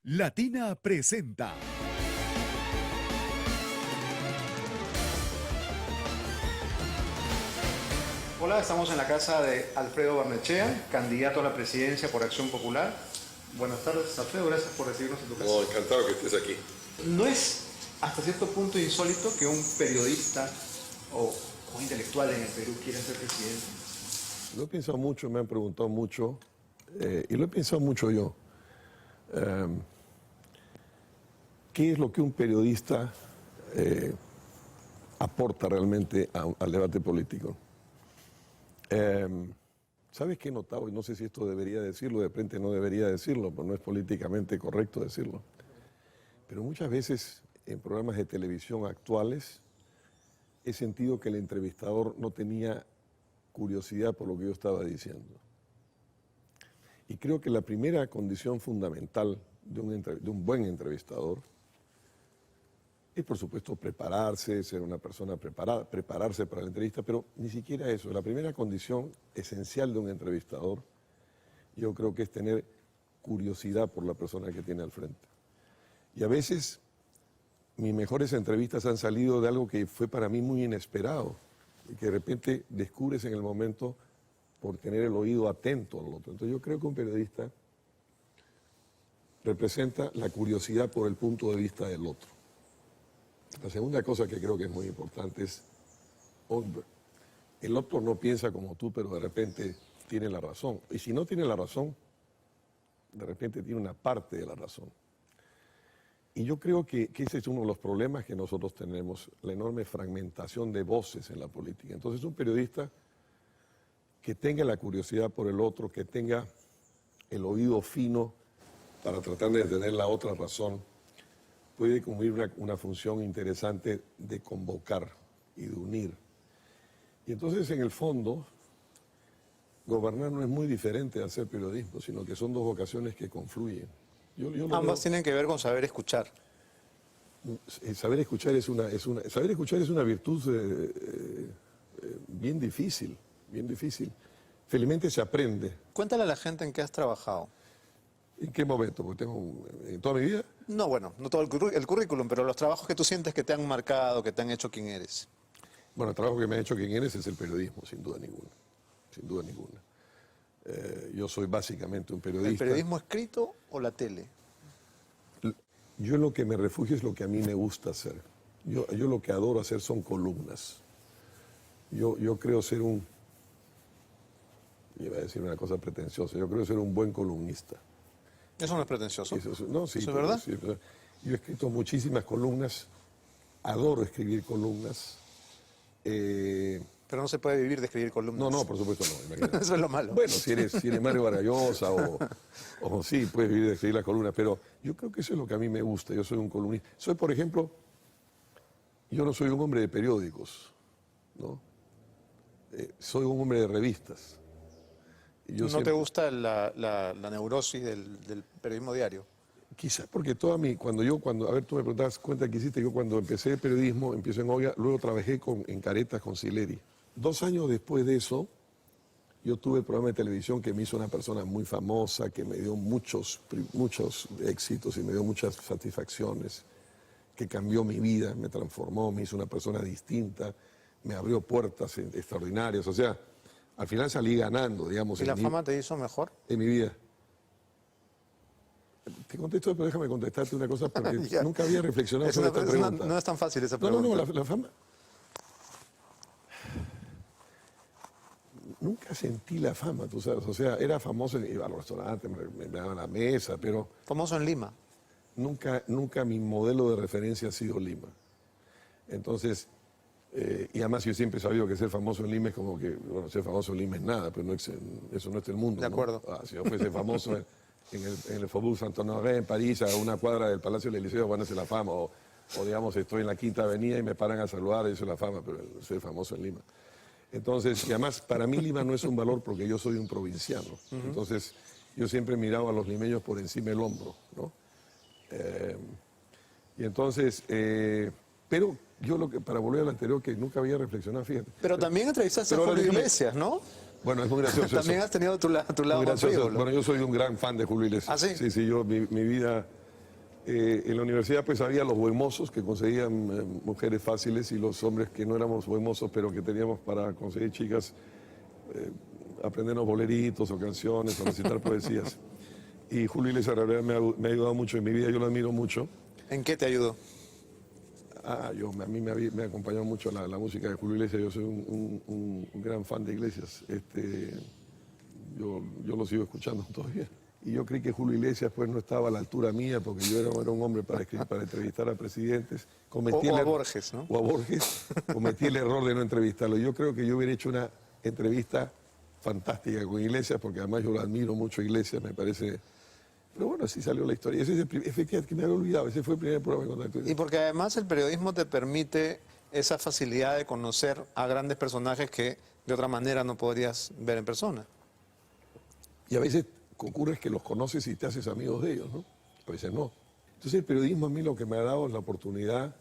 Latina presenta. Hola, estamos en la casa de Alfredo Barnechea, candidato a la presidencia por Acción Popular. Buenas tardes, Alfredo, gracias por recibirnos en tu casa. No, encantado que estés aquí. ¿No es hasta cierto punto insólito que un periodista o intelectual en el Perú quiera ser presidente? Lo he pensado mucho, me han preguntado mucho, y lo he pensado mucho yo. ¿Qué es lo que un periodista aporta realmente al debate político? ¿Sabes qué he notado? Y no sé si esto debería decirlo, de repente no debería decirlo, porque no es políticamente correcto decirlo. Pero muchas veces en programas de televisión actuales he sentido que el entrevistador no tenía curiosidad por lo que yo estaba diciendo. Y creo que la primera condición fundamental de un buen entrevistador es, por supuesto, prepararse, ser una persona preparada, prepararse para la entrevista, pero ni siquiera eso. La primera condición esencial de un entrevistador, yo creo que es tener curiosidad por la persona que tiene al frente. Y a veces mis mejores entrevistas han salido de algo que fue para mí muy inesperado y que de repente descubres en el momento por tener el oído atento al otro. Entonces yo creo que un periodista representa la curiosidad por el punto de vista del otro. La segunda cosa que creo que es muy importante es, el otro no piensa como tú, pero de repente tiene la razón. Y si no tiene la razón, de repente tiene una parte de la razón. Y yo creo que ese es uno de los problemas que nosotros tenemos, la enorme fragmentación de voces en la política. Entonces un periodista que tenga la curiosidad por el otro, que tenga el oído fino para tratar de tener la otra razón, puede cumplir una función interesante de convocar y de unir. Y entonces, en el fondo, gobernar no es muy diferente de hacer periodismo, sino que son dos vocaciones que confluyen. Ambas tienen que ver con saber escuchar. Saber escuchar es una virtud bien difícil, bien difícil. Felizmente se aprende. Cuéntale a la gente en qué has trabajado. ¿En qué momento? Porque en toda mi vida. No, bueno, no todo el currículum, pero los trabajos que tú sientes que te han marcado, que te han hecho quien eres. Bueno, el trabajo que me ha hecho quien eres es el periodismo, sin duda ninguna. Sin duda ninguna. Yo soy básicamente un periodista. ¿El periodismo escrito o la tele? Yo lo que me refugio es lo que a mí me gusta hacer. Yo lo que adoro hacer son columnas. Yo creo ser iba a decir una cosa pretenciosa, yo creo ser un buen columnista. ¿Eso no es pretencioso? No, sí. ¿Eso es verdad? Sí, yo he escrito muchísimas columnas, adoro escribir columnas. Pero no se puede vivir de escribir columnas. No, por supuesto no, imagínate. Eso es lo malo. Bueno, si eres Mario Vargas Llosa o sí, puedes vivir de escribir las columnas, pero yo creo que eso es lo que a mí me gusta. Yo soy un columnista. Soy, por ejemplo, yo no soy un hombre de periódicos, ¿no? Soy un hombre de revistas. ¿No te gusta la neurosis del periodismo diario? Quizás porque a ver, tú me preguntabas cuenta que hiciste, yo cuando empecé el periodismo, empecé en Olla, luego trabajé en Caretas con Sileri. 2 años después de eso, yo tuve el programa de televisión que me hizo una persona muy famosa, que me dio muchos éxitos y me dio muchas satisfacciones, que cambió mi vida, me transformó, me hizo una persona distinta, me abrió puertas extraordinarias, o sea, al final salí ganando, digamos. ¿Y la fama te hizo mejor? En mi vida. Te contesto, pero déjame contestarte una cosa porque nunca había reflexionado sobre esta pregunta. No es tan fácil esa pregunta. No, la fama... Nunca sentí la fama, tú sabes. O sea, era famoso, iba a los restaurantes, me daban la mesa, pero... Famoso en Lima. Nunca mi modelo de referencia ha sido Lima. Entonces... y además yo siempre he sabido que ser famoso en Lima es como que, bueno, ser famoso en Lima es nada, pero eso no es el mundo. De acuerdo. ¿No? Si yo fuese famoso en el Faubourg Saint-Honoré en París, a una cuadra del Palacio del Eliseo, bueno, esa es la fama. O digamos, estoy en la Quinta Avenida y me paran a saludar, eso es la fama, pero ser famoso en Lima. Entonces, y además, para mí Lima no es un valor porque yo soy un provinciano. Entonces, yo siempre miraba a los limeños por encima del hombro, ¿no? Y entonces... pero yo para volver al anterior, que nunca había reflexionado, fíjate. Pero también entrevistaste a Julio Iglesias, ¿no? Bueno, es muy gracioso. También has tenido tu lado muy gracioso. ídolo. Bueno, yo soy un gran fan de Julio Iglesias. ¿Ah, sí? Sí, yo, mi vida En la universidad pues había los bohemozos que conseguían mujeres fáciles y los hombres que no éramos bohemozos pero que teníamos para conseguir chicas, aprendernos boleritos o canciones o recitar poesías. Y Julio Iglesias la verdad me ha ayudado mucho en mi vida, yo lo admiro mucho. ¿En qué te ayudó? A mí me ha acompañado mucho la música de Julio Iglesias, yo soy un gran fan de Iglesias. Yo lo sigo escuchando todavía. Y yo creí que Julio Iglesias pues no estaba a la altura mía porque yo era un hombre para entrevistar a presidentes. O a Borges, ¿no? O a Borges. Cometí el error de no entrevistarlo. Yo creo que yo hubiera hecho una entrevista fantástica con Iglesias porque además yo lo admiro mucho a Iglesias, me parece. Pero bueno, así salió la historia. Ese es efectivamente que me había olvidado, ese fue el primer programa de contacto. Y porque además el periodismo te permite esa facilidad de conocer a grandes personajes que de otra manera no podrías ver en persona. Y a veces ocurre que los conoces y te haces amigos de ellos, ¿no? A veces no. Entonces el periodismo a mí lo que me ha dado es la oportunidad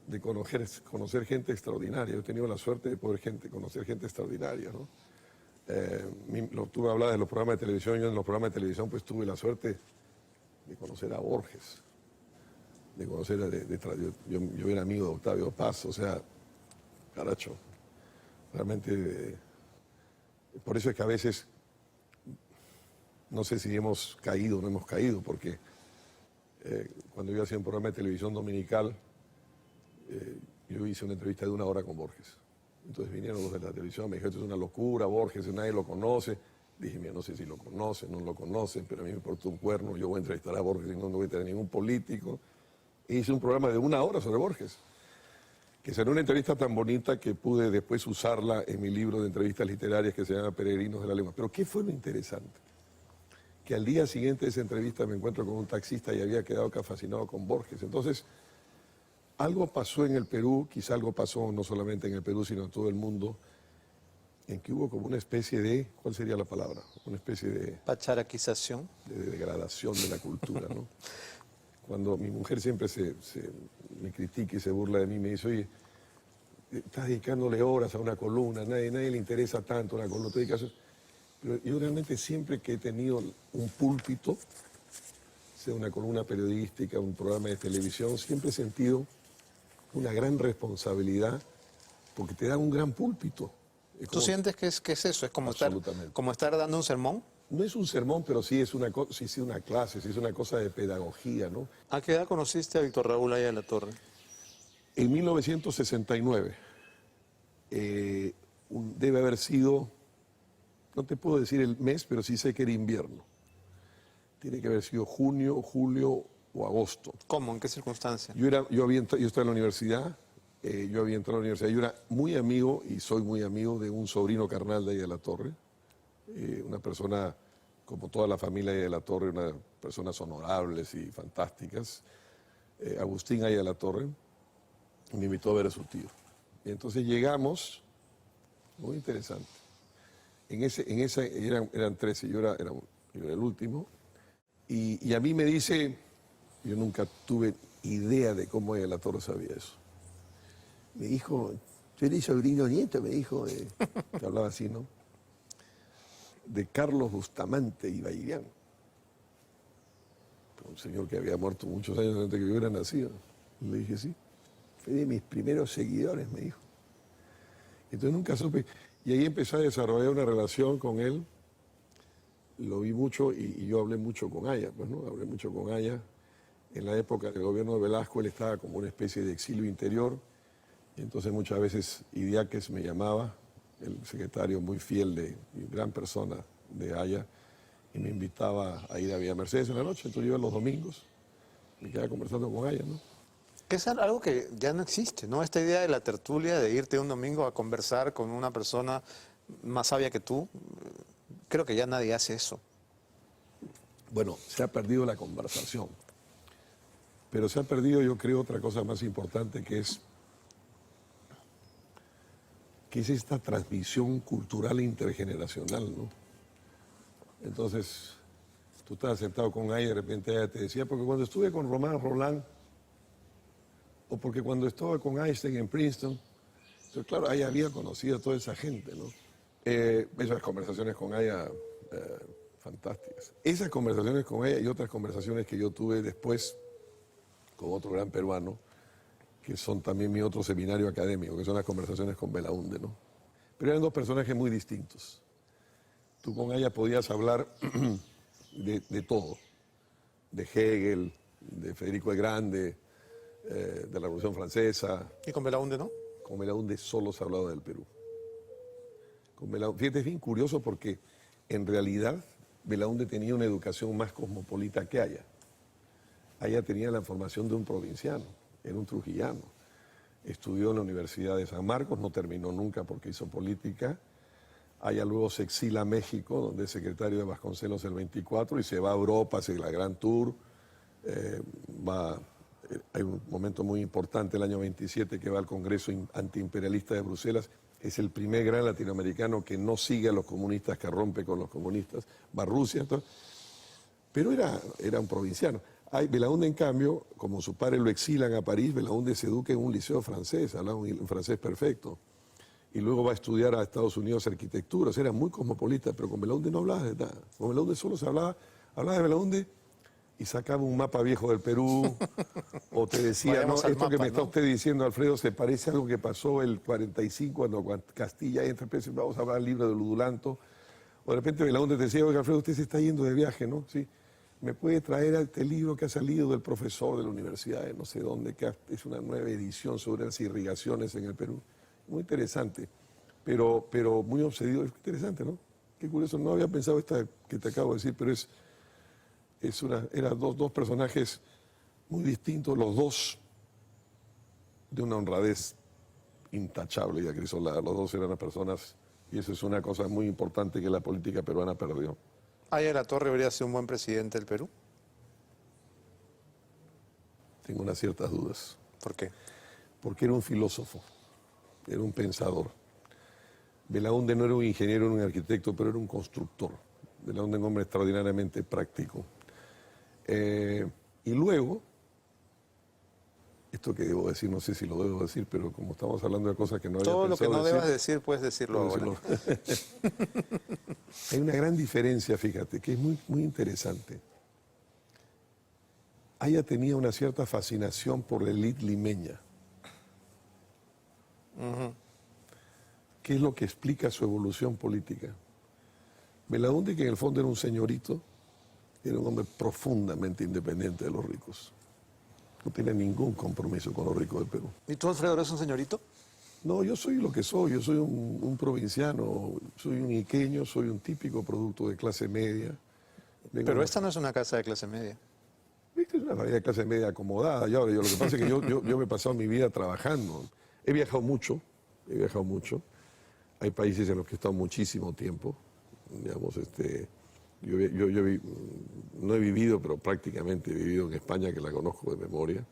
de conocer gente extraordinaria. Yo he tenido la suerte de poder conocer gente extraordinaria, ¿no? Tú me hablabas de los programas de televisión, yo en los programas de televisión pues tuve la suerte de conocer a Borges, de conocer yo era amigo de Octavio Paz, o sea, caracho, realmente, por eso es que a veces, no sé si hemos caído o no hemos caído, porque cuando yo hacía un programa de televisión dominical, yo hice una entrevista de 1 hora con Borges. Entonces vinieron los de la televisión, me dijeron, esto es una locura, Borges, nadie lo conoce. Dije, mira, no sé si lo conocen, no lo conocen, pero a mí me importa un cuerno, yo voy a entrevistar a Borges y no voy a tener ningún político. E hice un programa de 1 hora sobre Borges, que será una entrevista tan bonita que pude después usarla en mi libro de entrevistas literarias que se llama Peregrinos de la Lengua. Pero ¿qué fue lo interesante? Que al día siguiente de esa entrevista me encuentro con un taxista y había quedado fascinado con Borges. Entonces, algo pasó en el Perú, quizá algo pasó no solamente en el Perú, sino en todo el mundo, en que hubo como una especie de, ¿cuál sería la palabra? Una especie de... Pacharaquización. De degradación de la cultura, ¿no? Cuando mi mujer siempre me critica y se burla de mí, me dice, oye, estás dedicándole horas a una columna, a nadie le interesa tanto una columna, pero yo realmente siempre que he tenido un púlpito, sea una columna periodística, un programa de televisión, siempre he sentido una gran responsabilidad porque te dan un gran púlpito. ¿Tú sientes que es eso? ¿Es como estar dando un sermón? No es un sermón, pero sí es una clase, sí es una cosa de pedagogía, ¿no? ¿A qué edad conociste a Víctor Raúl Haya de la Torre? En 1969. Debe haber sido, no te puedo decir el mes, pero sí sé que era invierno. Tiene que haber sido junio, julio o agosto. ¿Cómo? ¿En qué circunstancia? Yo estaba en la universidad, yo había entrado a la universidad, yo era muy amigo y soy muy amigo de un sobrino carnal de Haya de la Torre, una persona, como toda la familia de Haya de la Torre, una personas honorables y fantásticas, Agustín Haya de la Torre, me invitó a ver a su tío. Y entonces llegamos, muy interesante, eran 13, yo era el último, y a mí me dice, yo nunca tuve idea de cómo Haya de la Torre sabía eso. Me dijo, tú eres sobrino nieto, me dijo, que hablaba así, ¿no? De Carlos Bustamante y Bailián. Un señor que había muerto muchos años antes que yo hubiera nacido. Le dije, sí, fue de mis primeros seguidores, me dijo. Entonces nunca supe. Y ahí empecé a desarrollar una relación con él. Lo vi mucho y yo hablé mucho con Haya, pues, ¿no? Hablé mucho con Haya. En la época del gobierno de Velasco, él estaba como una especie de exilio interior. Y entonces muchas veces Idiáquez me llamaba, el secretario muy fiel y gran persona de Haya, y me invitaba a ir a Villa Mercedes en la noche. Entonces yo iba los domingos, me quedaba conversando con Haya, ¿no? Que es algo que ya no existe, ¿no? Esta idea de la tertulia, de irte un domingo a conversar con una persona más sabia que tú, creo que ya nadie hace eso. Bueno, se ha perdido la conversación, pero se ha perdido, yo creo, otra cosa más importante que es esta transmisión cultural intergeneracional, ¿no? Entonces, tú estabas sentado con Haya y de repente ella te decía, porque cuando estuve con Román Roland, o porque cuando estaba con Einstein en Princeton, entonces, claro, Haya había conocido a toda esa gente, ¿no? Esas conversaciones con Haya, fantásticas. Esas conversaciones con ella y otras conversaciones que yo tuve después con otro gran peruano, que son también mi otro seminario académico, que son las conversaciones con Belaúnde, ¿no? Pero eran dos personajes muy distintos. Tú con ella podías hablar de todo, de Hegel, de Federico el Grande, de la Revolución Francesa. ¿Y con Belaúnde no? Con Belaúnde solo se hablaba del Perú. Fíjate, es bien curioso porque en realidad Belaúnde tenía una educación más cosmopolita que Aya. Aya tenía la formación de un provinciano, era un trujillano. Estudió en la Universidad de San Marcos, no terminó nunca porque hizo política. Aya luego se exila a México, donde es secretario de Vasconcelos el 24, y se va a Europa, hace la Gran Tour. Hay un momento muy importante, el año 27, que va al Congreso Antiimperialista de Bruselas. Es el primer gran latinoamericano que no sigue a los comunistas, que rompe con los comunistas. Va a Rusia, todo. Pero era un provinciano. Belaúnde, en cambio, como su padre lo exilan a París, Belaúnde se educa en un liceo francés, hablaba un francés perfecto. Y luego va a estudiar a Estados Unidos arquitectura. O sea, era muy cosmopolita, pero con Belaúnde no hablaba de nada. Con Belaúnde solo se hablaba de Belaúnde y sacaba un mapa viejo del Perú, o te decía, no, Vayamos al esto que mapa, me está ¿no? usted diciendo, Alfredo, se parece a algo que pasó el 45 cuando Castilla entra, vamos a hablar del libro de Ludulanto. O de repente Belaúnde te decía, oiga, Alfredo, usted se está yendo de viaje, ¿no? Sí. ¿Me puede traer este libro que ha salido del profesor de la universidad de no sé dónde, que es una nueva edición sobre las irrigaciones en el Perú? Muy interesante, pero muy obsedido. Es interesante, ¿no? Qué curioso, no había pensado esta que te acabo de decir, pero eran dos personajes muy distintos, los dos de una honradez intachable y acrisolada. Los dos eran personas, y eso es una cosa muy importante que la política peruana perdió. ¿Aya de la Torre habría sido un buen presidente del Perú? Tengo unas ciertas dudas, ¿Por qué? porque era un filósofo, era un pensador. Belaúnde no era un ingeniero, no era un arquitecto, pero era un constructor. Belaúnde era un hombre extraordinariamente práctico. Y luego, esto que debo decir, no sé si lo debo decir, pero como estamos hablando de cosas que no había Todo lo que pensado no debas decir, puedes decirlo puedo ahora. decirlo. Hay una gran diferencia, fíjate, que es muy, muy interesante. Aya tenía una cierta fascinación por la élite limeña. ¿Qué es lo que explica su evolución política? Belaúnde, que en el fondo era un señorito, era un hombre profundamente independiente de los ricos. No tenía ningún compromiso con los ricos del Perú. ¿Y tú, Alfredo, eres un señorito? No, yo soy lo que soy, yo soy un provinciano, soy un iqueño, soy un típico producto de clase media. Pero esta no es una casa de clase media. Viste, es una familia de clase media acomodada. Lo que pasa es que yo me he pasado mi vida trabajando. He viajado mucho. Hay países en los que he estado muchísimo tiempo. Digamos, no he vivido, pero prácticamente he vivido en España, que la conozco de memoria.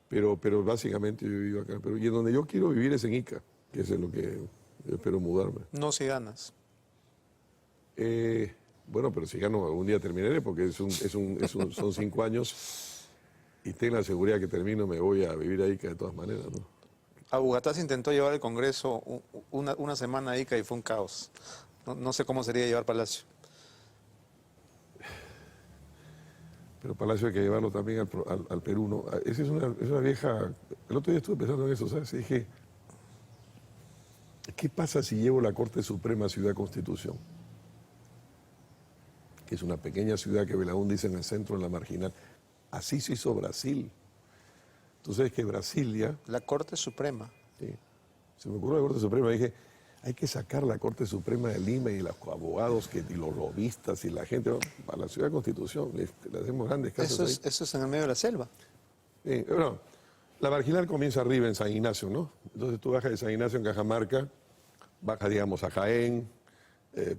Pero básicamente yo he vivido acá. Y en donde yo quiero vivir es en Ica, que es en lo que yo espero mudarme. No si ganas. Bueno, pero si gano algún día terminaré, porque son 5 años y tengo la seguridad que termino, me voy a vivir a Ica de todas maneras, ¿no? A Bogotá se intentó llevar el Congreso una semana a Ica y fue un caos. No sé cómo sería llevar Palacio. Pero Palacio hay que llevarlo también al Perú, ¿no? Esa es una vieja... El otro día estuve pensando en eso, ¿sabes? Y dije, ¿qué pasa si llevo la Corte Suprema a Ciudad Constitución? Que es una pequeña ciudad que Belaúnde dice en el centro, en la marginal. Así se hizo Brasil. Tú sabes que Brasilia... La Corte Suprema. Sí, se me ocurrió la Corte Suprema, dije, hay que sacar la Corte Suprema de Lima y los abogados y los lobistas y la gente, ¿no? A la Ciudad Constitución, le hacemos grandes casas ahí. Eso es en el medio de la selva. Bueno, la marginal comienza arriba en San Ignacio, ¿no? Entonces tú bajas de San Ignacio en Cajamarca, bajas, digamos, a Jaén,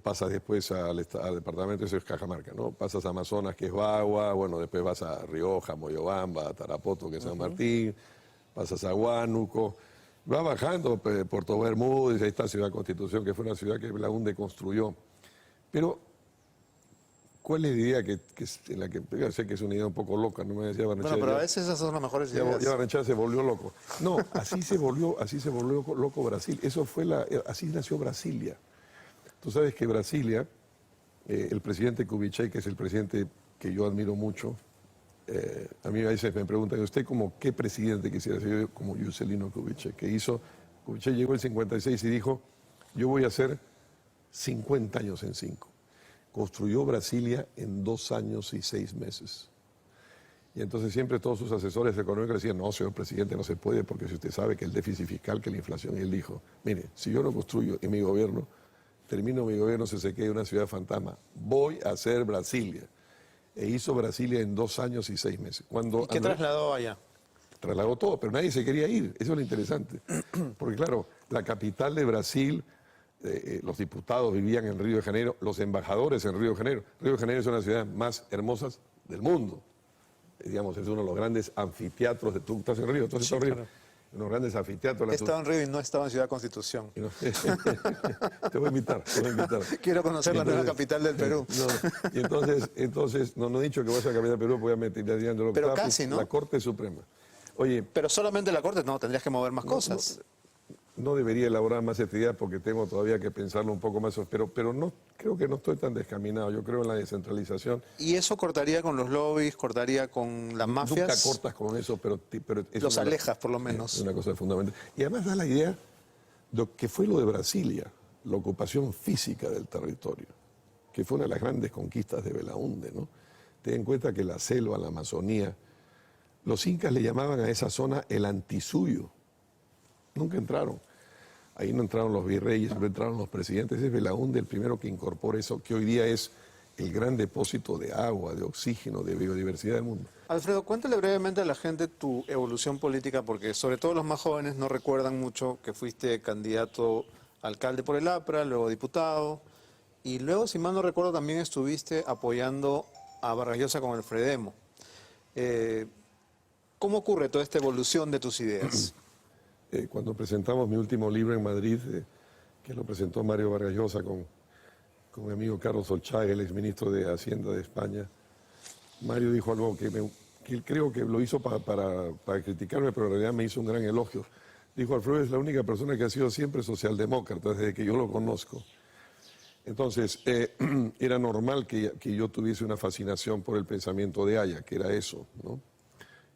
pasas después al departamento, eso es Cajamarca, ¿no? Pasas a Amazonas, que es Bagua, bueno, después vas a Rioja, Moyobamba, Tarapoto, que es San Martín, pasas a Huánuco, vas bajando Puerto Bermúdez, ahí está Ciudad Constitución, que fue una ciudad que Belaúnde construyó. Pero, ¿cuál es la idea en la que yo sé que es una idea un poco loca? No me decía Barnechea. Bueno, pero a veces esas son las mejores ideas. Ya Barnechea se volvió loco. No, así se volvió loco Brasil. Así nació Brasilia. Tú sabes que Brasilia, el presidente Kubitschek, que es el presidente que yo admiro mucho, A mí a veces me preguntan, ¿usted como qué presidente quisiera ser? Yo como Juscelino Kubitschek, que hizo, Kubitschek llegó el 56 y dijo, yo voy a hacer 50 años en 5. Construyó Brasilia en 2 años y 6 meses. Y entonces siempre todos sus asesores económicos le decían, no, señor presidente, no se puede, porque si usted sabe que el déficit fiscal, que la inflación, y él dijo, mire, si yo no construyo en mi gobierno, termino mi gobierno, se quede una ciudad fantasma, voy a hacer Brasilia. E hizo Brasilia en 2 años y 6 meses. Cuando ¿Y qué trasladó allá? Trasladó todo, pero nadie se quería ir, eso es lo interesante. Porque claro, la capital de Brasil, los diputados vivían en Río de Janeiro, los embajadores en Río de Janeiro. Río de Janeiro es una de las ciudades más hermosas del mundo. Digamos, es uno de los grandes anfiteatros de tú estás en Río, entonces Sí, en Río, claro. unos grandes anfiteatros. He estado en Río y no he estado en Ciudad Constitución. Y no- te voy a invitar, te voy a invitar. Quiero conocer la nueva Entonces, capital del Perú. No, y entonces no he dicho que vas a la capital del Perú, voy a meter Pero casi, ¿no? la Corte Suprema. Oye, Pero solamente la Corte, no, tendrías que mover más cosas. no debería elaborar más actividad porque tengo todavía que pensarlo un poco más, pero no, creo que no estoy tan descaminado. Yo creo en la descentralización. ¿Y eso cortaría con los lobbies, cortaría con las mafias? Nunca cortas con eso, pero es Los una- alejas, por lo menos. Es una cosa fundamental. Y además da la idea de lo que fue lo de Brasilia, la ocupación física del territorio, que fue una de las grandes conquistas de Belaúnde, ¿no? Ten en cuenta que la selva, la Amazonía, los incas le llamaban a esa zona el Antisuyo. Nunca entraron. Ahí no entraron los virreyes, no entraron los presidentes. Es Belaúnde el primero que incorpora eso, que hoy día es el gran depósito de agua, de oxígeno, de biodiversidad del mundo. Alfredo, cuéntale brevemente a la gente tu evolución política, porque sobre todo los más jóvenes no recuerdan mucho que fuiste candidato a alcalde por el APRA, luego diputado, y luego, si mal no recuerdo, también estuviste apoyando a Vargas Llosa con el Fredemo. ¿Cómo ocurre toda esta evolución de tus ideas? Cuando presentamos mi último libro en Madrid, que lo presentó Mario Vargas Llosa con mi amigo Carlos Olchaga, el exministro de Hacienda de España, Mario dijo algo que él creo que lo hizo para criticarme, pero en realidad me hizo un gran elogio. Dijo, Alfredo es la única persona que ha sido siempre socialdemócrata desde que yo lo conozco. Entonces, era normal que yo tuviese una fascinación por el pensamiento de Haya, que era eso, ¿no?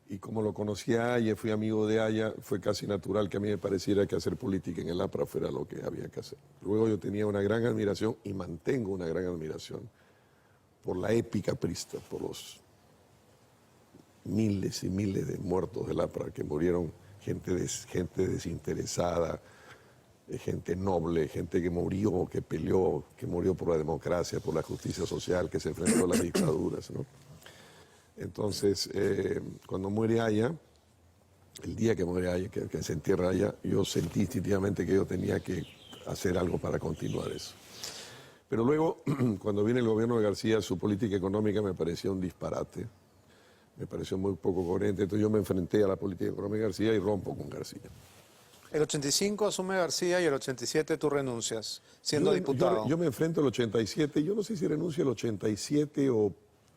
Y como lo conocía a Haya, fui amigo de Haya, fue casi natural que a mí me pareciera que hacer política en el APRA fuera lo que había que hacer. Luego yo tenía una gran admiración y mantengo una gran admiración por la épica prista, por los miles y miles de muertos del APRA que murieron, gente desinteresada, gente noble, gente que murió, que peleó, que murió por la democracia, por la justicia social, que se enfrentó a las dictaduras, ¿no? Entonces, cuando muere Haya, el día que muere Haya, que se entierra Haya, yo sentí instintivamente que yo tenía que hacer algo para continuar eso. Pero luego, cuando viene el gobierno de García, su política económica me pareció un disparate, me pareció muy poco coherente, entonces yo me enfrenté a la política económica de García y rompo con García. El 85 asume García y el 87 tú renuncias, siendo diputado. Yo me enfrento al 87, yo no sé si renuncio al 87 o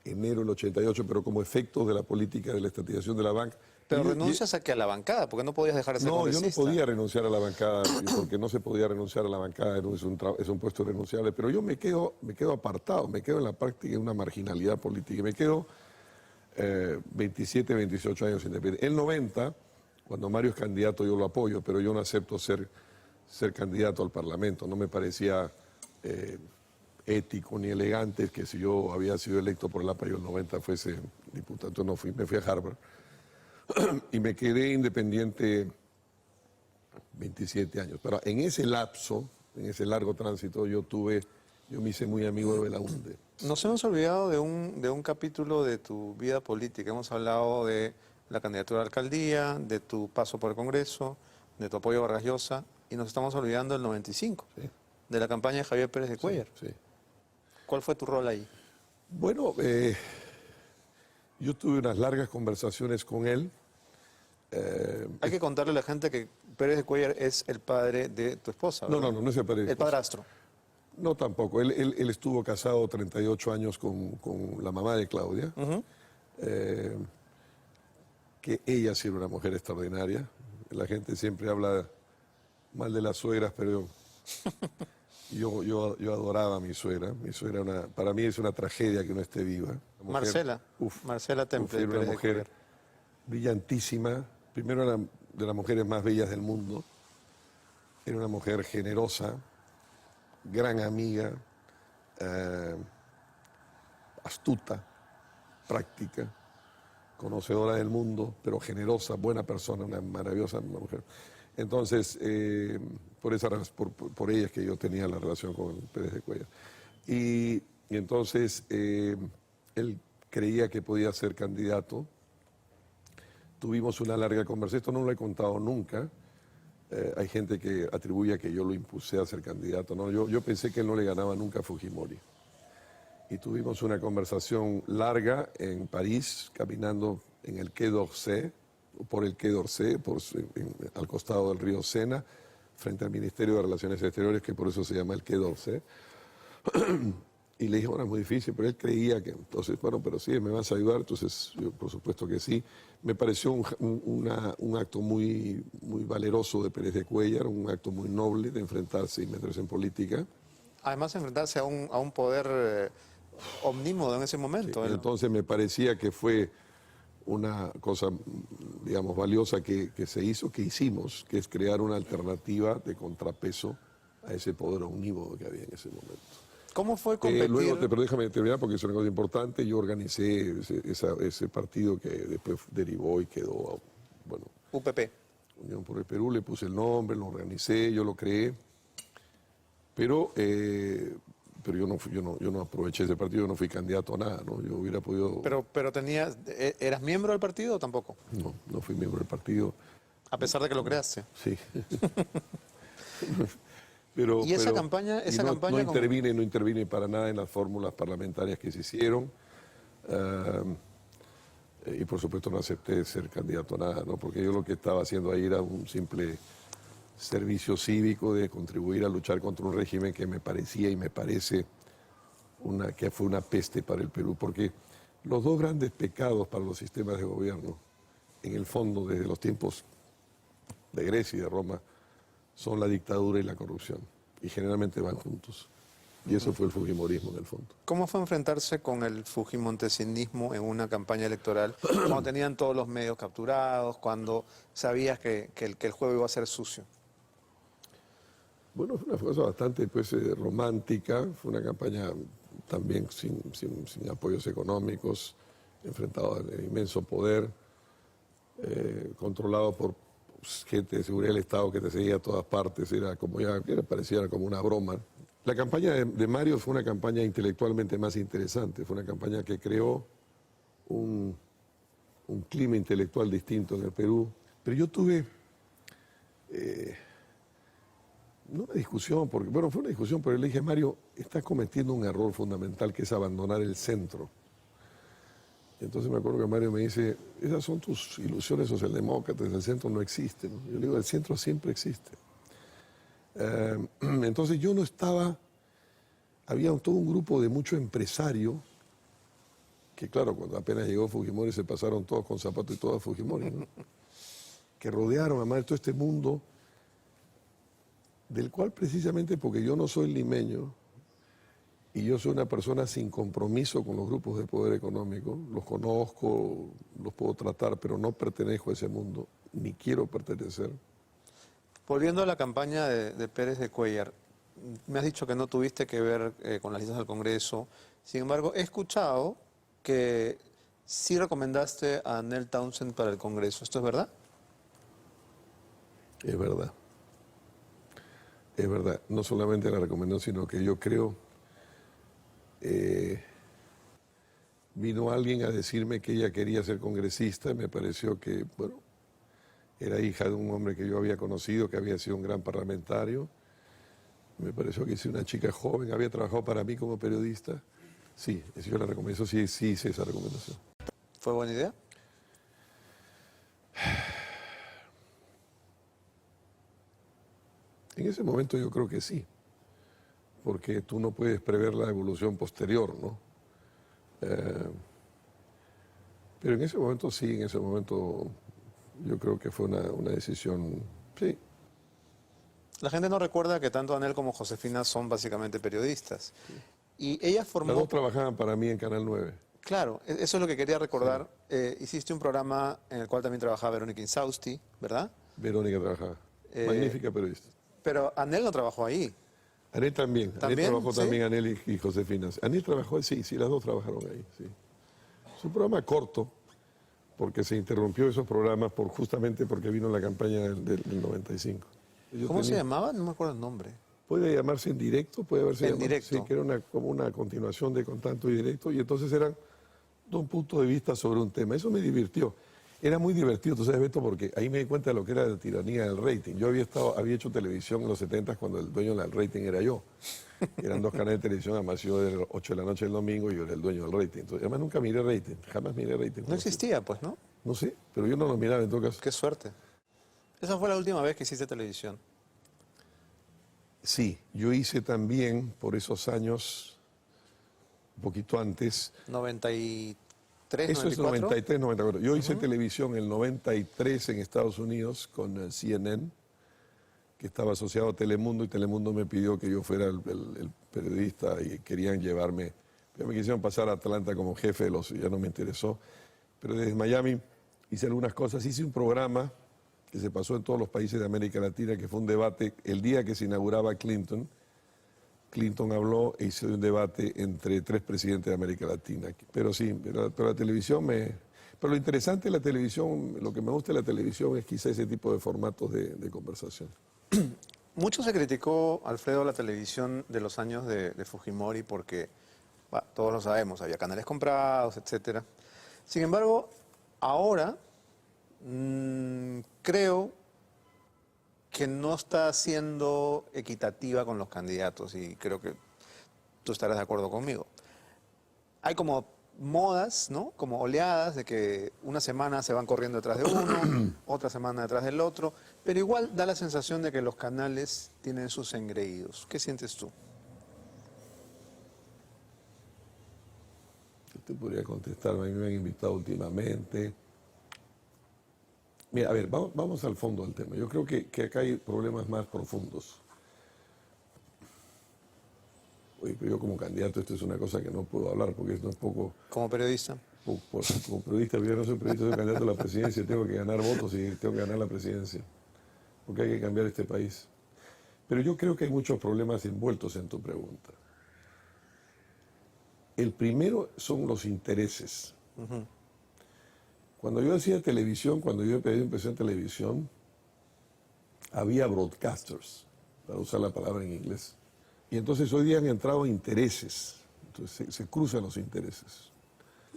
enero del 88, pero como efecto de la política de la estatización de la banca. Pero Y- renuncias a que a la bancada, porque no podías dejar de ser No, yo no congresista. podía renunciar a la bancada, porque no se podía renunciar a la bancada, es un puesto irrenunciable, pero yo me quedo apartado, me quedo en la práctica en una marginalidad política, y me quedo 27, 28 años independiente. El 90, cuando Mario es candidato, yo lo apoyo, pero yo no acepto ser candidato al Parlamento, no me parecía ético ni elegante que si yo había sido electo por el APA y el 90 fuese diputado, entonces no fui, me fui a Harvard y me quedé independiente 27 años. Pero en ese lapso, en ese largo tránsito, yo me hice muy amigo de Belaúnde. Nos hemos olvidado de un capítulo de tu vida política. Hemos hablado de la candidatura a la alcaldía, de tu paso por el Congreso, de tu apoyo a Vargas Llosa, y nos estamos olvidando del 95, Sí. de la campaña de Javier Pérez de Cuéllar. Sí. ¿Cuál fue tu rol ahí? Bueno, yo tuve unas largas conversaciones con él. Hay que contarle a la gente que Pérez de Cuéllar es el padre de tu esposa, ¿verdad? No es el padre de mi El esposa. padrastro. No, tampoco. Él estuvo casado 38 años con la mamá de Claudia, que ella sí era una mujer extraordinaria. La gente siempre habla mal de las suegras, pero Yo adoraba a mi suegra. Mi suegra, para mí es una tragedia que no esté viva. Una mujer- Marcela. uf, Marcela Temple. era una Pérez de mujer Cuellar. brillantísima. Primero era de las mujeres más bellas del mundo. Era una mujer generosa, gran amiga, astuta, práctica, conocedora del mundo, pero generosa, buena persona, una maravillosa mujer. Entonces, por ella es que yo tenía la relación con Pérez de Cuellar. Y entonces, él creía que podía ser candidato. Tuvimos una larga conversación, esto no lo he contado nunca. Hay gente que atribuye a que yo lo impulsé a ser candidato. No, yo pensé que él no le ganaba nunca a Fujimori. Y tuvimos una conversación larga en París, caminando en el Quai d'Orsay, por el Quai d'Orsay, al costado del río Sena, frente al Ministerio de Relaciones Exteriores, que por eso se llama el Quai d'Orsay. Y le dije, bueno, es muy difícil, pero él creía que, entonces, bueno, pero sí, me vas a ayudar, entonces yo por supuesto que sí. Me pareció un acto muy valeroso de Pérez de Cuellar, un acto muy noble de enfrentarse y meterse en política. Además, enfrentarse a un poder omnímodo en ese momento. Entonces me parecía que fue una cosa, digamos, valiosa que se hizo, que hicimos, que es crear una alternativa de contrapeso a ese poder omnímodo que había en ese momento. ¿Cómo fue competir? Pero déjame terminar porque es una cosa importante. Yo organicé ese partido que después derivó y quedó, bueno, UPP. Unión por el Perú, le puse el nombre, lo organicé, yo lo creé. Pero yo no aproveché ese partido, no fui candidato a nada, ¿no? Yo hubiera podido... Pero ¿eras miembro del partido o tampoco? No fui miembro del partido. A pesar de que lo creaste. Sí. ¿Y esa campaña no intervine para nada en las fórmulas parlamentarias que se hicieron. Y por supuesto no acepté ser candidato a nada, ¿no? Porque yo lo que estaba haciendo ahí era un simple servicio cívico de contribuir a luchar contra un régimen que me parecía y me parece que fue una peste para el Perú. Porque los dos grandes pecados para los sistemas de gobierno, en el fondo desde los tiempos de Grecia y de Roma, son la dictadura y la corrupción, y generalmente van juntos. Y eso fue el fujimorismo en el fondo. ¿Cómo fue enfrentarse con el fujimontesinismo en una campaña electoral cuando tenían todos los medios capturados, cuando sabías que el juego iba a ser sucio? Bueno, fue una cosa bastante romántica, fue una campaña también sin apoyos económicos, enfrentado al inmenso poder, controlado por gente de seguridad del Estado que te seguía a todas partes, parecía como una broma. La campaña de Mario fue una campaña intelectualmente más interesante, fue una campaña que creó un clima intelectual distinto en el Perú. Pero yo tuve, no una discusión, fue una discusión, pero le dije, Mario, estás cometiendo un error fundamental que es abandonar el centro. Entonces me acuerdo que Mario me dice, esas son tus ilusiones socialdemócratas, el centro no existe, ¿no? Yo le digo, el centro siempre existe. Entonces yo no estaba, había todo un grupo de mucho empresario, que claro, cuando apenas llegó Fujimori se pasaron todos con zapatos y todo a Fujimori, ¿no? Que rodearon a Mario todo este mundo, del cual precisamente porque yo no soy limeño, y yo soy una persona sin compromiso con los grupos de poder económico, los conozco, los puedo tratar, pero no pertenezco a ese mundo, ni quiero pertenecer. Volviendo a la campaña de Pérez de Cuellar, me has dicho que no tuviste que ver con las listas del Congreso, sin embargo, he escuchado que sí recomendaste a Nel Townsend para el Congreso, ¿esto es verdad? Es verdad. Es verdad. No solamente la recomendó, sino que yo creo... vino alguien a decirme que ella quería ser congresista y me pareció que, bueno, era hija de un hombre que yo había conocido, que había sido un gran parlamentario. Me pareció que es una chica joven, había trabajado para mí como periodista. Sí, yo la recomiendo, sí hice esa recomendación. ¿Fue buena idea? En ese momento yo creo que sí, porque tú no puedes prever la evolución posterior, ¿no? Pero en ese momento sí, en ese momento yo creo que fue una decisión, sí. La gente no recuerda que tanto Anel como Josefina son básicamente periodistas. Y ella Las formó... dos trabajaban para mí en Canal 9. Claro, eso es lo que quería recordar. Hiciste un programa en el cual también trabajaba Verónica Insausti, ¿verdad? Verónica trabajaba. Magnífica periodista. Pero Anel no trabajó ahí. Anel también. ¿También? Anel trabajó ¿Sí? también, Anel y Josefina. Anel trabajó, sí, las dos trabajaron ahí, sí. Es un programa corto, porque se interrumpió esos programas justamente porque vino la campaña del 95. ¿Cómo se llamaba? No me acuerdo el nombre. Puede llamarse en directo, puede haberse En llamado, directo. sí, que era como una continuación de Contacto y Directo, y entonces eran dos puntos de vista sobre un tema. Eso me divirtió. Era muy divertido, tú sabes, Beto, porque ahí me di cuenta de lo que era la tiranía del rating. Yo había hecho televisión en los 70 cuando el dueño del rating era yo. Eran dos canales de televisión, además yo de las 8 de la noche el domingo y yo era el dueño del rating. Entonces, además nunca miré rating, jamás miré rating. No existía, pues, ¿no? No sé, pero yo no lo miraba en todo caso. Qué suerte. Esa fue la última vez que hiciste televisión. Sí, yo hice también por esos años, un poquito antes, 93, eso 94. es 93, 94. Yo hice televisión en el 93 en Estados Unidos con el CNN, que estaba asociado a Telemundo, y Telemundo me pidió que yo fuera el periodista y querían llevarme. Ya me quisieron pasar a Atlanta como jefe de los, ya no me interesó. Pero desde Miami hice algunas cosas, hice un programa que se pasó en todos los países de América Latina, que fue un debate el día que se inauguraba Clinton. Clinton habló e hizo un debate entre 3 presidentes de América Latina. Pero sí, pero la televisión Pero lo interesante de la televisión, lo que me gusta de la televisión es quizá ese tipo de formatos de conversación. Mucho se criticó, Alfredo, la televisión de los años de Fujimori porque, todos lo sabemos, había canales comprados, etcétera. Sin embargo, ahora creo que no está siendo equitativa con los candidatos y creo que tú estarás de acuerdo conmigo. Hay como modas, ¿no? Como oleadas de que una semana se van corriendo detrás de uno, otra semana detrás del otro, pero igual da la sensación de que los canales tienen sus engreídos. ¿Qué sientes tú? Yo te podría contestar, a mí me han invitado últimamente. Mira, a ver, vamos al fondo del tema. Yo creo que acá hay problemas más profundos. Oye, pero yo como candidato esto es una cosa que no puedo hablar porque esto es poco... Como periodista. Como periodista, yo no soy periodista, soy candidato a la presidencia, tengo que ganar votos y tengo que ganar la presidencia. Porque hay que cambiar este país. Pero yo creo que hay muchos problemas envueltos en tu pregunta. El primero son los intereses. Cuando yo hacía televisión, cuando yo empecé en televisión, había broadcasters, para usar la palabra en inglés. Y entonces hoy día han entrado intereses. Entonces se cruzan los intereses.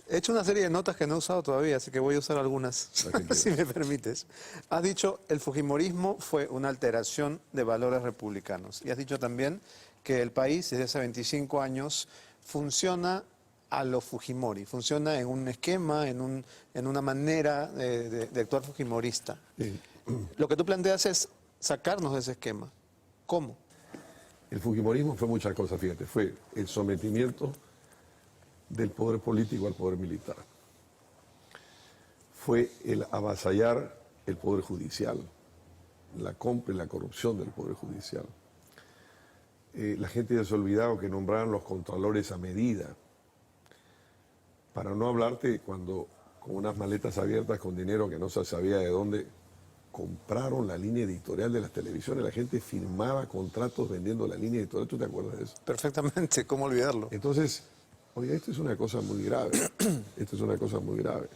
He hecho una serie de notas que no he usado todavía, así que voy a usar algunas, si me permites. Has dicho, el fujimorismo fue una alteración de valores republicanos. Y has dicho también que el país, desde hace 25 años, funciona a lo Fujimori, funciona en un esquema, en una manera de actuar fujimorista. Sí. Lo que tú planteas es sacarnos de ese esquema. ¿Cómo? El fujimorismo fue muchas cosas, fíjate, fue el sometimiento del poder político al poder militar. Fue el avasallar el poder judicial, la compra y la corrupción del poder judicial. La gente ya se ha olvidado que nombraron los contralores a medida. Para no hablarte cuando con unas maletas abiertas con dinero que no se sabía de dónde compraron la línea editorial de las televisiones, la gente firmaba contratos vendiendo la línea editorial, ¿tú te acuerdas de eso? Perfectamente, ¿cómo olvidarlo? Entonces, oye, esto es una cosa muy grave, esto es una cosa muy grave.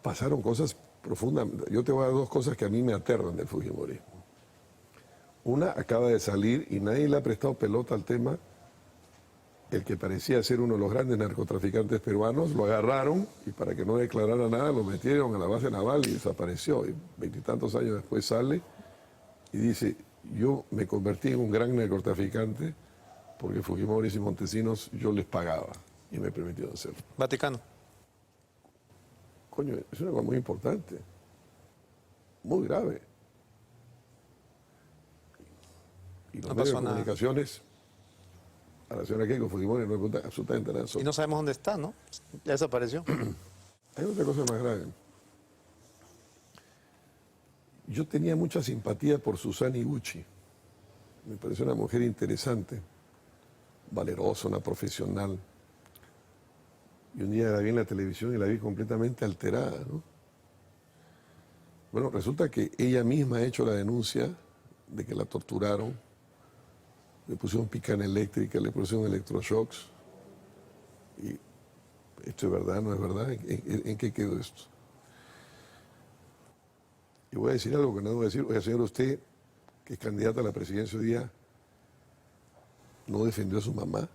Pasaron cosas profundas, yo te voy a dar 2 cosas que a mí me aterran del fujimorismo. Una acaba de salir y nadie le ha prestado pelota al tema. El que parecía ser uno de los grandes narcotraficantes peruanos, lo agarraron y para que no declarara nada lo metieron a la base naval y desapareció. Y 20 y tantos años después sale y dice, yo me convertí en un gran narcotraficante porque Fujimori y Montesinos yo les pagaba y me permitieron hacerlo. Vaticano. Coño, es una cosa muy importante, muy grave. Y los No medios pasó de nada. comunicaciones... A la señora Keiko Fujimori no cuenta absolutamente nada. Y no sabemos dónde está, ¿no? Ya desapareció. Hay otra cosa más grave. Yo tenía mucha simpatía por Susana Iguchi. Me pareció una mujer interesante, valerosa, una profesional. Y un día la vi en la televisión y la vi completamente alterada, ¿no? Bueno, resulta que ella misma ha hecho la denuncia de que la torturaron, le pusieron picana eléctrica, le pusieron electroshocks. Y esto es verdad, no es verdad, ¿en qué quedó esto? Y voy a decir algo que no debo decir. Oiga, señor, usted, que es candidata a la presidencia hoy día, no defendió a su mamá.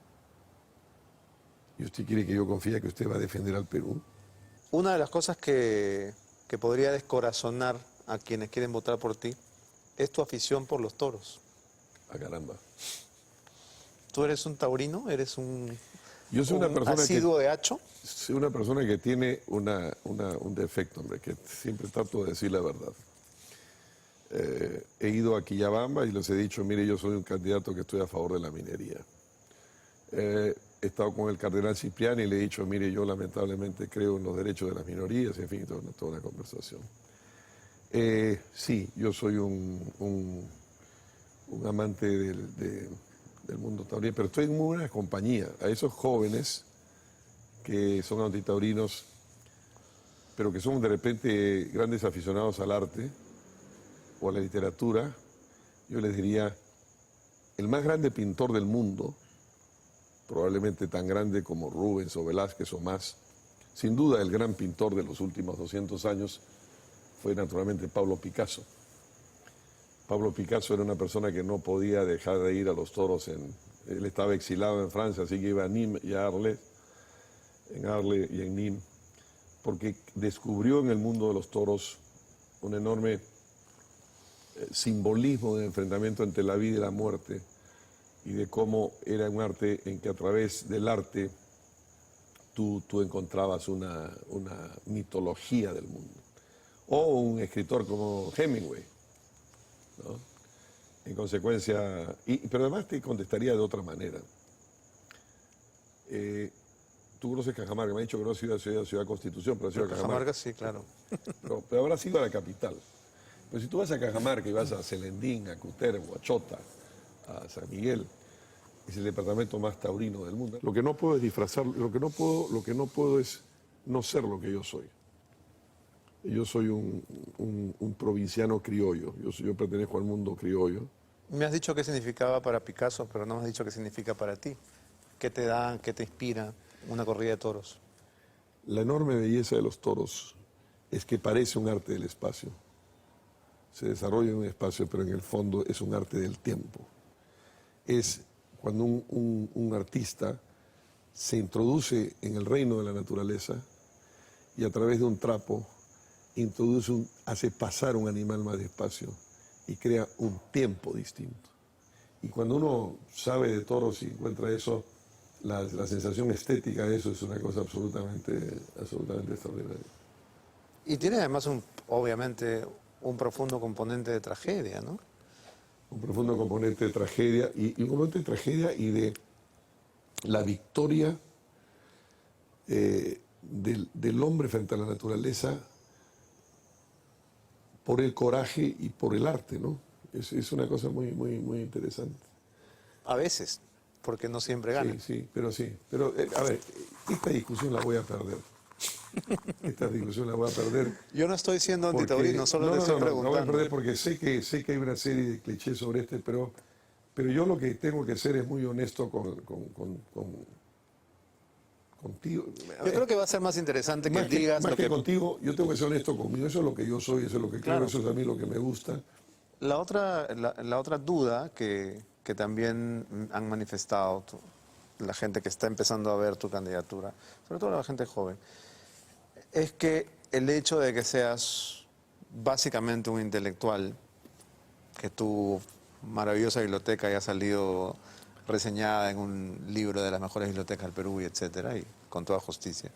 ¿Y usted quiere que yo confíe que usted va a defender al Perú? Una de las cosas que podría descorazonar a quienes quieren votar por ti es tu afición por los toros. Ah, caramba. ¿Tú eres un taurino? ¿Eres Yo soy una persona asiduo de hacho? soy una persona que tiene un defecto, hombre, que siempre trato de decir la verdad. He ido a Quillabamba y les he dicho, mire, yo soy un candidato que estoy a favor de la minería. He estado con el cardenal Cipriani y le he dicho, mire, yo lamentablemente creo en los derechos de las minorías, en fin, toda una conversación. Sí, yo soy un amante del mundo taurino, pero estoy en muy buena compañía. A esos jóvenes que son antitaurinos, pero que son de repente grandes aficionados al arte o a la literatura, yo les diría, el más grande pintor del mundo, probablemente tan grande como Rubens o Velázquez o más, sin duda el gran pintor de los últimos 200 años fue naturalmente Pablo Picasso. Pablo Picasso era una persona que no podía dejar de ir a los toros. Él estaba exilado en Francia, así que iba a Nîmes y a Arles, en Arles y en Nîmes, porque descubrió en el mundo de los toros un enorme simbolismo de enfrentamiento entre la vida y la muerte, y de cómo era un arte en que a través del arte tú encontrabas una mitología del mundo. O un escritor como Hemingway, ¿no? En consecuencia, pero además te contestaría de otra manera. Tú conoces Cajamarca, me ha dicho que no ha sido a Ciudad Constitución, pero ha sido a Cajamarca. Cajamarca, sí, claro. Pero habrá sido a la capital. Pero si tú vas a Cajamarca y vas a Celendín, a Cutervo, a Chota, a San Miguel, es el departamento más taurino del mundo. Lo que no puedo es disfrazar, lo que no puedo es no ser lo que yo soy. Yo soy un provinciano criollo, yo pertenezco al mundo criollo. Me has dicho qué significaba para Picasso, pero no me has dicho qué significa para ti. ¿Qué te da, qué te inspira una corrida de toros? La enorme belleza de los toros es que parece un arte del espacio. Se desarrolla en un espacio, pero en el fondo es un arte del tiempo. Es cuando un artista se introduce en el reino de la naturaleza y a través de un trapo hace pasar un animal más despacio y crea un tiempo distinto. Y cuando uno sabe de toros y encuentra eso, la sensación estética de eso es una cosa absolutamente extraordinaria. Y tiene además, obviamente, un profundo componente de tragedia, ¿no? Un profundo componente de tragedia y un componente de tragedia y de la victoria del hombre frente a la naturaleza por el coraje y por el arte, ¿no? Es una cosa muy interesante. A veces, porque no siempre gana. Sí. Pero a ver, esta discusión la voy a perder. Yo no estoy siendo Porque- antitaurino, solo te estoy No preguntando. voy a perder porque sé que hay una serie de clichés sobre pero yo lo que tengo que ser es muy honesto contigo. Yo creo que va a ser más interesante que digas más lo que que... contigo, yo tengo que ser honesto conmigo. Eso es lo que yo soy, eso es lo que Claro. creo, eso es a mí lo que me gusta. La otra duda que también han manifestado la gente que está empezando a ver tu candidatura, sobre todo la gente joven, es que el hecho de que seas básicamente un intelectual, que tu maravillosa biblioteca haya salido reseñada en un libro de las mejores bibliotecas del Perú, y etcétera, y con toda justicia,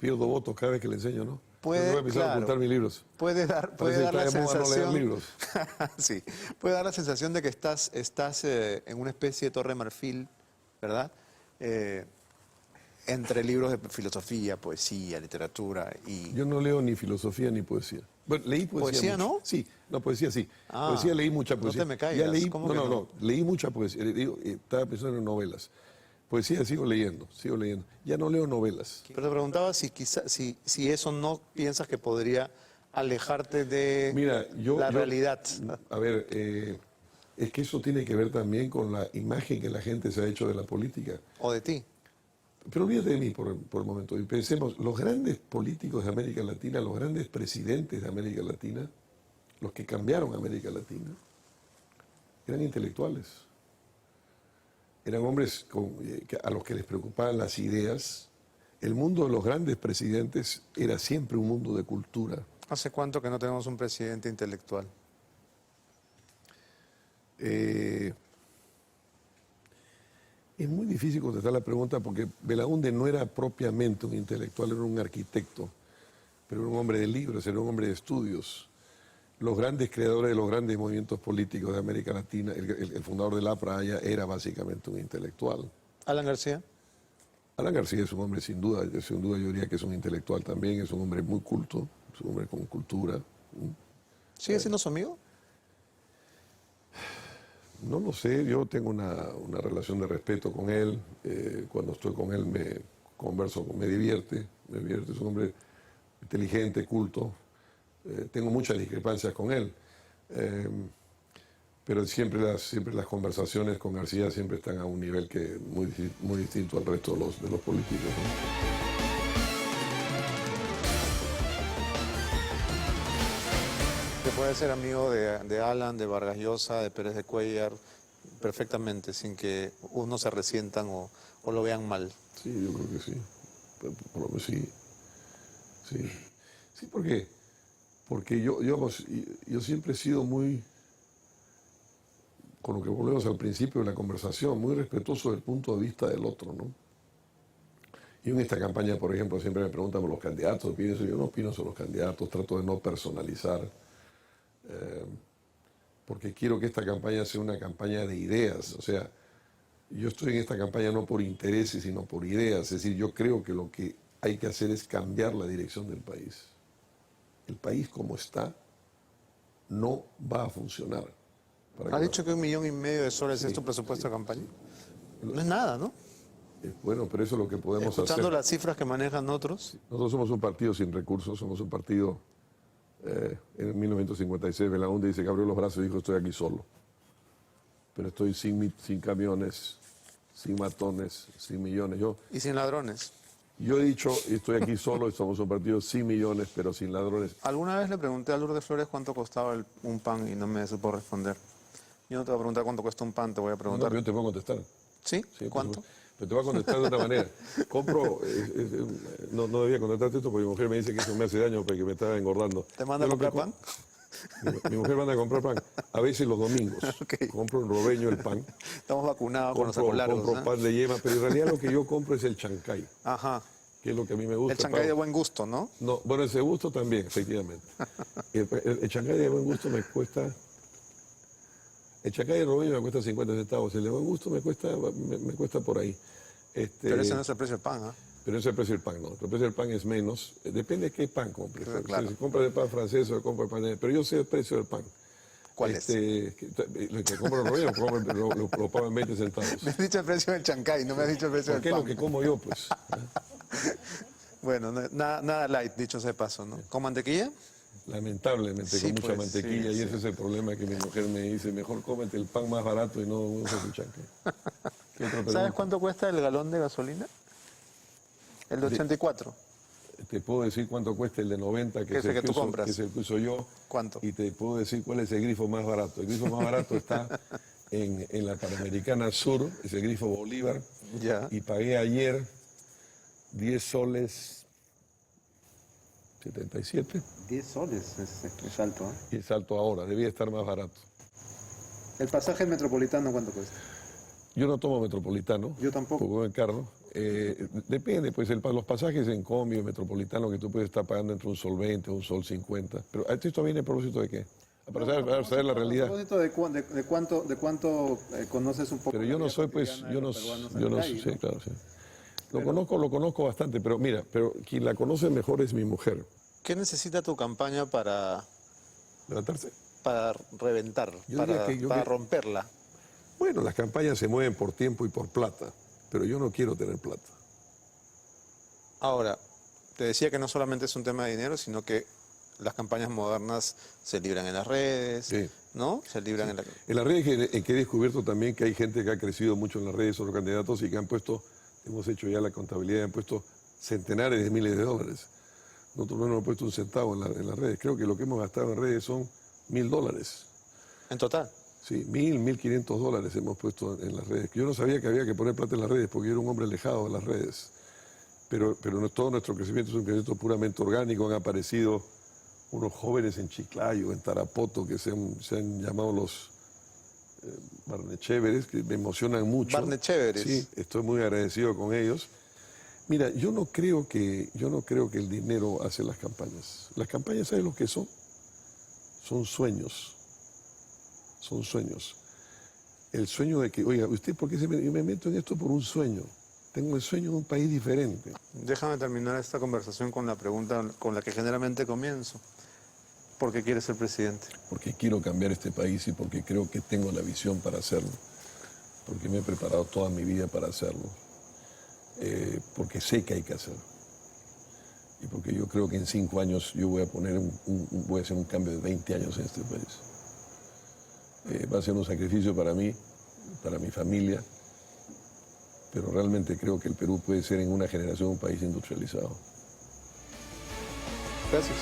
Pierdo votos cada vez que le enseño, ¿no? Puede, Yo voy a empezar a claro. apuntar mis libros. puede dar Parece la que está de moda no leer sensación... libros. Sí, puede dar la sensación de que estás en una especie de torre de marfil, ¿verdad? entre libros de filosofía, poesía, literatura y... Yo no leo ni filosofía ni poesía. Bueno, leí poesía. ¿Poesía mucho. no? Sí, no, poesía sí. Ah, Poesía leí mucha no poesía. te me caigas, Ya leí, ¿cómo no, que no, no? no, leí mucha poesía. Estaba pensando en novelas. Poesía sigo leyendo, sigo leyendo. Ya no leo novelas. Pero te preguntaba si si eso no piensas que podría alejarte de Mira, la realidad. A ver, es que eso tiene que ver también con la imagen que la gente se ha hecho de la política. O de ti. Pero olvídate de mí por el momento. Y pensemos, los grandes políticos de América Latina, los grandes presidentes de América Latina, los que cambiaron América Latina, eran intelectuales. Eran hombres a los que les preocupaban las ideas. El mundo de los grandes presidentes era siempre un mundo de cultura. ¿Hace cuánto que no tenemos un presidente intelectual? Es muy difícil contestar la pregunta porque Belaúnde no era propiamente un intelectual, era un arquitecto, pero era un hombre de libros, era un hombre de estudios. Los grandes creadores de los grandes movimientos políticos de América Latina, el fundador del APRA era básicamente un intelectual. Alan García. Alan García es un hombre sin duda yo diría que es un intelectual también, es un hombre muy culto, es un hombre con cultura. ¿Sigue siendo su amigo? No lo sé, yo tengo una relación de respeto con él. Cuando estoy con él me converso, me divierte, es un hombre inteligente, culto. Tengo muchas discrepancias con él, pero siempre las conversaciones con García siempre están a un nivel que muy distinto al resto de los políticos, ¿no? Te puedes ser amigo de Alan, de Vargas Llosa, de Pérez de Cuéllar, perfectamente, sin que uno se resientan o lo vean mal. Sí, yo creo que sí. Por lo menos sí. Sí. Sí, ¿por qué? Porque yo siempre he sido muy, con lo que volvemos al principio de la conversación, muy respetuoso del punto de vista del otro, ¿no? Y en esta campaña, por ejemplo, siempre me preguntan por los candidatos, yo no opino sobre los candidatos, trato de no personalizar, porque quiero que esta campaña sea una campaña de ideas, o sea, yo estoy en esta campaña no por intereses, sino por ideas, es decir, yo creo que lo que hay que hacer es cambiar la dirección del país. El país como está no va a funcionar. ¿Has dicho que 1,5 millones de soles es tu presupuesto de campaña? No es nada, ¿no? Bueno, pero eso es lo que podemos Escuchando hacer. las cifras que manejan otros. Nosotros somos un partido sin recursos, somos un partido, en 1956 Belaúnde dice que abrió los brazos y dijo estoy aquí solo. Pero estoy sin camiones, sin matones, sin millones. Y sin ladrones. Yo he dicho estoy aquí solo y somos un partido sin millones, pero sin ladrones. Alguna vez le pregunté a Lourdes Flores cuánto costaba un pan y no me supo responder. Yo no te voy a preguntar cuánto cuesta un pan, te voy a No, preguntar. pero yo te puedo contestar. ¿Sí? Sí, ¿Cuánto? Pero te voy a contestar de otra manera. Compro, no debía contestarte esto porque mi mujer me dice que eso me hace daño porque me está engordando. ¿Te manda a Yo lo que comprar pan? Mi mujer manda a comprar pan, a veces los domingos. Ok. Compro en Robeño el pan. Estamos vacunados con los sacos largos. Compro pan de yema, pero en realidad lo que yo compro es el chancay, Ajá. que es lo que a mí me gusta. El chancay de buen gusto, ¿no? No, bueno, ese gusto también, efectivamente. El chancay de buen gusto me cuesta... El chancay de Robeño me cuesta 50 centavos, el de buen gusto me cuesta por ahí. Pero ese no es el precio del pan, ¿ah? Pero ese es el precio del pan, ¿no? El precio del pan es menos. Depende de qué pan compres. Claro. Si compras el pan francés o compras el pan de... Pero yo sé el precio del pan. ¿Cuál es? Lo que compro en Robeño lo pago en 20 centavos. Me has dicho el precio del chancay, no me has dicho el precio Porque del es pan. lo que como yo, pues. Bueno, nada light, dicho sea de paso, ¿no? ¿Con mantequilla? Lamentablemente, Sí, con mucha pues, mantequilla, sí, y ese es el problema que mi mujer me dice, mejor cómete el pan más barato y no uses el chancay. ¿Qué otra pregunta? ¿Sabes cuánto cuesta el galón de gasolina? El de 84. Te puedo decir cuánto cuesta el de 90, que Que es el que tú compras. que es el que uso yo. ¿Cuánto? Y te puedo decir cuál es el grifo más barato. El grifo más barato está en la Panamericana Sur, es el grifo Bolívar. Ya. Y pagué ayer 10 soles 77 10 soles es alto, ¿eh? y el salto ahora, debía estar más barato. ¿El pasaje metropolitano cuánto cuesta? Yo no tomo metropolitano. Yo tampoco. Porque voy en carro. Depende, pues los pasajes en combi o metropolitano que tú puedes estar pagando entre un sol 20 o un sol 50. Pero esto viene a propósito de qué? Para saber la realidad. A propósito de cuánto conoces un poco. Pero yo no soy, pues, yo no sé, sí, claro, sí. Lo conozco bastante, pero mira, pero quien la conoce mejor es mi mujer. ¿Qué necesita tu campaña para ¿Levantarse? reventar, Yo diría que para romperla? Bueno, las campañas se mueven por tiempo y por plata, pero yo no quiero tener plata. Ahora, te decía que no solamente es un tema de dinero, sino que las campañas modernas se libran en las redes, Sí. ¿no? Se libran en la... En las redes en que he descubierto también que hay gente que ha crecido mucho en las redes, otros candidatos, y que han puesto, hemos hecho ya la contabilidad, han puesto centenares de miles de dólares. Nosotros no hemos puesto un centavo en las redes. Creo que lo que hemos gastado en redes son $1.000. En total. Sí, 1.500 dólares hemos puesto en las redes. Yo no sabía que había que poner plata en las redes porque yo era un hombre alejado de las redes. Pero todo nuestro crecimiento es un crecimiento puramente orgánico. Han aparecido unos jóvenes en Chiclayo, en Tarapoto, que se han llamado los Barnechéveres, que me emocionan mucho. Barnechéveres. Sí, estoy muy agradecido con ellos. Mira, yo no creo que el dinero hace las campañas. Las campañas, ¿sabes lo que son? Son sueños. Son sueños. El sueño de que, oiga, ¿usted por qué yo me meto en esto por un sueño? Tengo el sueño de un país diferente. Déjame terminar esta conversación con la pregunta con la que generalmente comienzo. ¿Por qué quieres ser presidente? Porque quiero cambiar este país y porque creo que tengo la visión para hacerlo. Porque me he preparado toda mi vida para hacerlo. Porque sé que hay que hacerlo. Y porque yo creo que en 5 años yo voy a voy a hacer un cambio de 20 años en este país. Va a ser un sacrificio para mí, para mi familia, pero realmente creo que el Perú puede ser en una generación un país industrializado. Gracias.